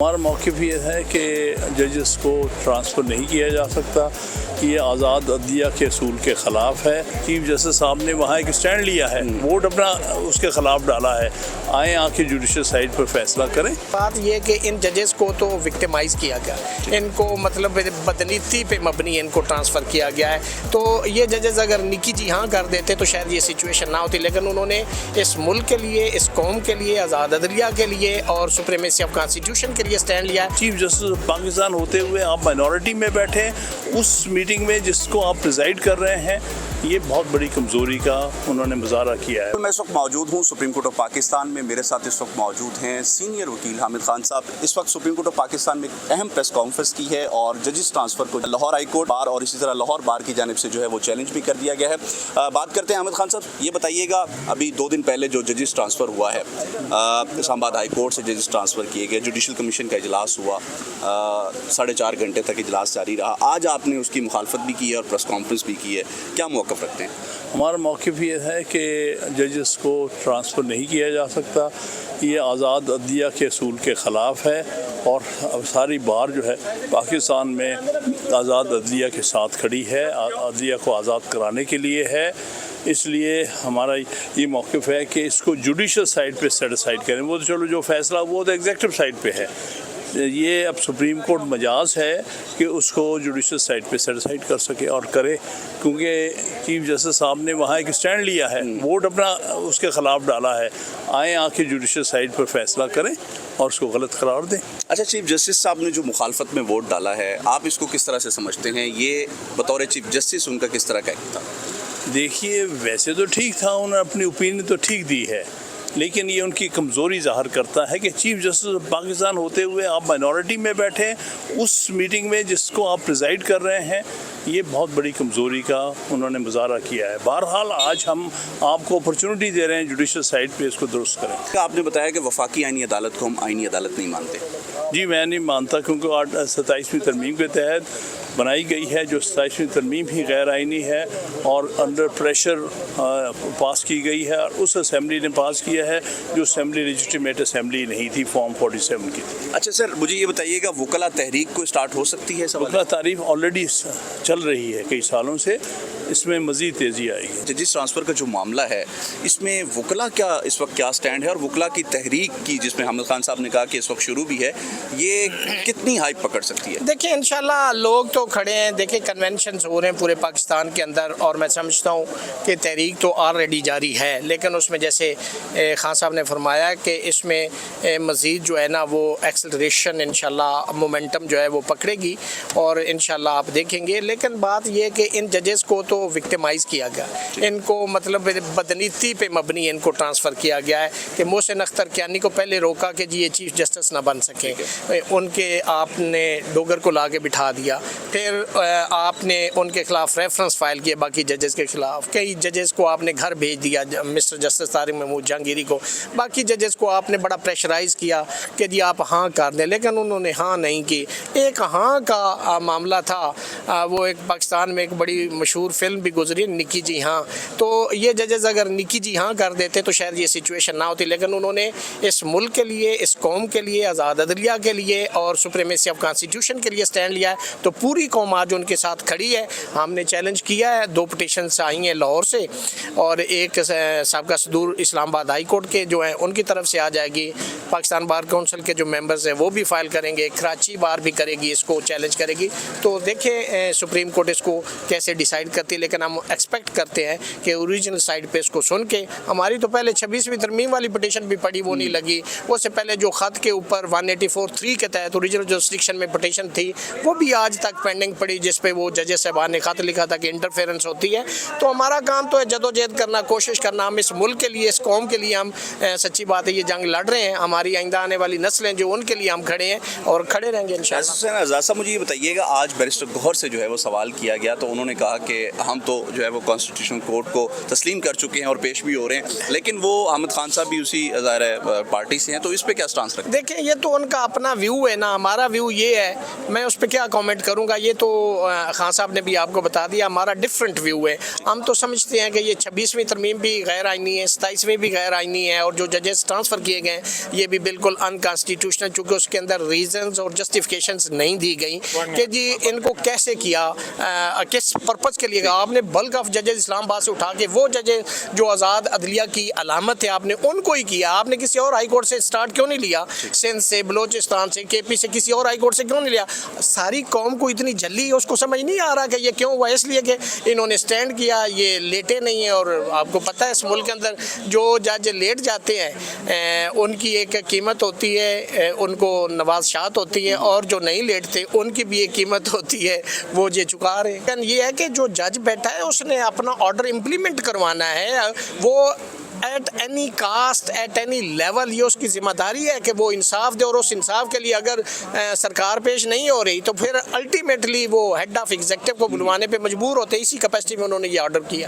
हमारा मौक़िफ़ ये है कि जजेस को ट्रांसफ़र नहीं किया जा सकता। ये आज़ाद अदलिया के असूल के ख़िलाफ़ है। चीफ जस्टिस साहब ने वहाँ एक स्टैंड लिया है, वोट अपना उसके ख़िलाफ़ डाला है। आए आके जुडिशल साइड पर फैसला करें। बात ये कि इन जजेस को तो विक्टिमाइज़ किया गया, इनको मतलब बदनीति पे मबनी इनको ट्रांसफ़र किया गया है। तो ये जजेस अगर निकी जी हाँ कर देते तो शायद ये सिचुएशन ना होती, लेकिन उन्होंने इस मुल्क के लिए, इस कौम के लिए, आज़ाद अदलिया के लिए और सुप्रीमेसी ऑफ कॉन्स्टिट्यूशन के लिए स्टैंड लिया है। चीफ जस्टिस पाकिस्तान होते हुए आप माइनॉरिटी में बैठे, उस मीटिंग में जिसको आप प्रिजाइड कर रहे हैं, ये बहुत बड़ी कमज़ोरी का उन्होंने मुजाहरा किया है। मैं इस वक्त मौजूद हूँ सुप्रीम कोर्ट ऑफ पाकिस्तान में। मेरे साथ इस वक्त मौजूद हैं सीनियर वकील हामिद खान साहब। इस वक्त सुप्रीम कोर्ट ऑफ पाकिस्तान में एक अहम प्रेस कॉन्फ्रेंस की है और जजेस ट्रांसफ़र को लाहौर हाई कोर्ट बार और इसी तरह लाहौर बार की जानिब से जो है वो चैलेंज भी कर दिया गया है। बात करते हैं हामिद खान साहब, ये बताइएगा अभी 2 दिन पहले जो जजेस ट्रांसफ़र हुआ है, इस्लामाबाद हाई कोर्ट से जजेस ट्रांसफ़र किए गए, जुडिशल कमीशन का इजलास हुआ, 4.5 घंटे तक इजलास जारी रहा। आज आपने उसकी मुखालफत भी की है और प्रेस कॉन्फ्रेंस भी की है, क्या मौक़िफ़ रखते हैं? हमारा मौक़िफ़ ये है कि जजेस को ट्रांसफ़र नहीं किया जा सकता। ये आज़ाद अदलिया के असूल के ख़िलाफ़ है और सारी बार जो है पाकिस्तान में आज़ाद अदलिया के साथ खड़ी है, अदलिया को आज़ाद कराने के लिए है। इसलिए हमारा ये मौक़िफ़ है कि इसको जुडिशल साइड पे सेटिसाइड करें। वो तो चलो जो फ़ैसला वो तो एग्जेक्टिव साइड पे है, ये अब सुप्रीम कोर्ट मजाज है कि उसको जुडिशल साइड पे सेटिसाइड कर सके और करे, क्योंकि चीफ जस्टिस साहब ने वहाँ एक स्टैंड लिया है, वोट अपना उसके ख़िलाफ़ डाला है। आए आके जुडिशल साइड पर फैसला करें और उसको गलत करार दें। अच्छा, चीफ जस्टिस साहब ने जो मुखालफत में वोट डाला है, आप इसको किस तरह से समझते हैं? ये बतौर चीफ जस्टिस उनका किस तरह का था? देखिए, वैसे तो ठीक था, उन्होंने अपनी ओपिनियन तो ठीक दी है, लेकिन ये उनकी कमज़ोरी ज़ाहिर करता है कि चीफ जस्टिस पाकिस्तान होते हुए आप माइनॉरिटी में बैठे, उस मीटिंग में जिसको आप प्रिजाइड कर रहे हैं, ये बहुत बड़ी कमज़ोरी का उन्होंने मुजाहरा किया है। बहरहाल आज हम आपको अपॉर्चुनिटी दे रहे हैं जुडिशल साइड पे इसको दुरुस्त करें। आपने बताया कि वफाकी आईनी अदालत को हम आईनी अदालत नहीं मानते। जी, मैं नहीं मानता, क्योंकि 27वीं तरमीम के तहत बनाई गई है, जो 27वीं तरमीम ही गैर आइनी है और अंडर प्रेशर पास की गई है, और उस असम्बली ने पास किया है जो असम्बली लेजिटिमेट असम्बली नहीं थी, फॉर्म 47 की थी। अच्छा सर, मुझे ये बताइएगा, वकला तहरीक को स्टार्ट हो सकती है? वकला तारीफ ऑलरेडी चल रही है कई सालों से, इसमें मज़ीद तेज़ी आएगी। जजिस ट्रांसफ़र का जो मामला है, इसमें वकला क्या इस वक्त क्या स्टैंड है, और वकला की तहरीक की, जिसमें हामिद खान साहब ने कहा कि इस वक्त शुरू भी है, ये कितनी हाइप पकड़ सकती है? देखिए, इंशाल्लाह लोग तो खड़े हैं। देखिए, कन्वेंशन हो रहे हैं पूरे पाकिस्तान के अंदर, और मैं समझता हूँ कि तहरीक तो ऑलरेडी जारी है, लेकिन उसमें जैसे खान साहब ने फरमाया कि इसमें मज़ीद जो है ना वो एक्सेलरेशन, इंशाल्लाह मोमेंटम जो है वो पकड़ेगी और इंशाल्लाह आप देखेंगे। लेकिन बात ये कि इन जजेस को तो विक्टिमाइज़ किया गया, इनको मतलब बदनीति पे मबनी इनको ट्रांसफ़र किया गया है कि मोहसिन अख्तर कियानी को पहले रोका कि जी ये चीफ जस्टिस ना बन सके, उनके आपने डोगर को लाके बिठा दिया, फिर आपने उनके खिलाफ रेफरेंस फाइल किए बाकी जजेस के खिलाफ, कई जजेस को आपने घर भेज दिया, मिस्टर जस्टिस तारिक महमूद जहांगीरी को, बाकी जजेस को आपने बड़ा प्रेशराइज़ किया कि जी आप हाँ कर दें, लेकिन उन्होंने हाँ नहीं की। एक हाँ का मामला था, वो एक पाकिस्तान में एक बड़ी मशहूर फिल्म भी गुजरी, निकी जी हाँ। तो ये जजेस अगर निकी जी हाँ कर देते तो शायद ये सिचुएशन ना होती, लेकिन उन्होंने इस मुल्क के लिए, इस कौम के लिए, आज़ाद अदलिया के लिए और सुप्रीमेसी ऑफ कॉन्स्टिट्यूशन के लिए स्टैंड लिया है। तो पूरी कौम आज उनके साथ खड़ी है। हमने चैलेंज किया है, 2 पिटीशंस आई हैं लाहौर से और एक सबका सदूर इस्लामाबाद हाई कोर्ट के जो हैं उनकी तरफ से आ जाएगी, पाकिस्तान बार काउंसिल के जो मेंबर्स हैं वो भी फाइल करेंगे, कराची बार भी करेगी, इसको चैलेंज करेगी। तो देखें सुप्रीम कोर्ट इसको कैसे डिसाइड करती है, लेकिन हम एक्सपेक्ट करते हैं कि ओरिजिनल साइड पे इसको सुन के, हमारी तो पहले 26वीं तरमीम वाली पिटीशन भी पड़ी, वो नहीं लगी। उससे पहले जो ख़त के ऊपर 184(3) के तहत ओरिजिनल जुरिस्डिक्शन में पिटीशन थी, वो भी आज तक पेंडिंग पड़ी, जिस पे वो जजेस साहबान ने ख़त लिखा था कि इंटरफेरेंस होती है। तो हमारा काम तो है जदोजहद करना, कोशिश करना। हम इस मुल्क के लिए, इस कौम के लिए हम सच्ची बात है ये जंग लड़ रहे हैं, हमारी आइंदा आने वाली नस्लें जो, उनके लिए हम खड़े हैं और खड़े रहेंगे इंशाअल्लाह। आज़ाद साहब, मुझे ये बताइएगा, आज बैरिस्टर गौहर से जो है वो सवाल किया गया, तो उन्होंने कहा कि हम तो जो है वो कॉन्स्टिट्यूशन कोर्ट को तस्लीम कर चुके हैं और पेश भी हो रहे हैं, लेकिन वो अहमद खान साहब भी उसी ज़ाहिर है पार्टी से हैं, तो इस पे क्या स्टांस रखते हैं? देखिए ये तो उनका अपना व्यू है ना, हमारा व्यू ये है, मैं उस पर क्या कमेंट करूंगा, ये तो खान साहब ने भी आपको बता दिया, हमारा डिफरेंट व्यू है। हम तो समझते हैं कि ये 26वीं तरमीम भी गैर आइनी है, 27वीं भी गैर आइनी है, और जो जजेस ट्रांसफ़र किए गए ये भी बिल्कुल अनकॉन्स्टिट्यूशनल, चूँकि उसके अंदर रीजंस और जस्टिफिकेशंस नहीं दी गई कि जी इनको कैसे किया, किस पर्पज़ के लिए किया। आपने बल्क ऑफ जजेस इस्लामाबाद से उठा के वो जजेस जो आज़ाद अदलिया की अलामत है आपने उनको ही किया, आपने किसी और हाई कोर्ट से स्टार्ट क्यों नहीं लिया, सिंध से, बलोचिस्तान से, केपी से, किसी और हाई कोर्ट से क्यों नहीं लिया। सारी कौम को इतनी जल्दी है, उसको समझ नहीं आ रहा कि ये क्यों हुआ, इसलिए कि इन्होंने स्टैंड किया, ये लेटे नहीं है। और आपको पता है इस मुल्क के अंदर जो जज लेट जाते हैं उनकी एक कीमत होती है, उनको नवाज़शात होती है, और जो नहीं लेटते उनकी भी एक कीमत होती है, वो ये चुका रहे हैं। ये है कि जो जज बैठा है उसने अपना ऑर्डर इम्प्लीमेंट करवाना है, वो at any caste, at any level, ये उसकी जिम्मेदारी है कि वो इंसाफ दे। और उस इंसाफ के लिए अगर सरकार पेश नहीं हो रही तो फिर अल्टीमेटली वो हेड ऑफ एग्जीक्यूटिव को बुलवाने पे मजबूर होते हैं। इसी कैपेसिटी में उन्होंने ये ऑर्डर किया।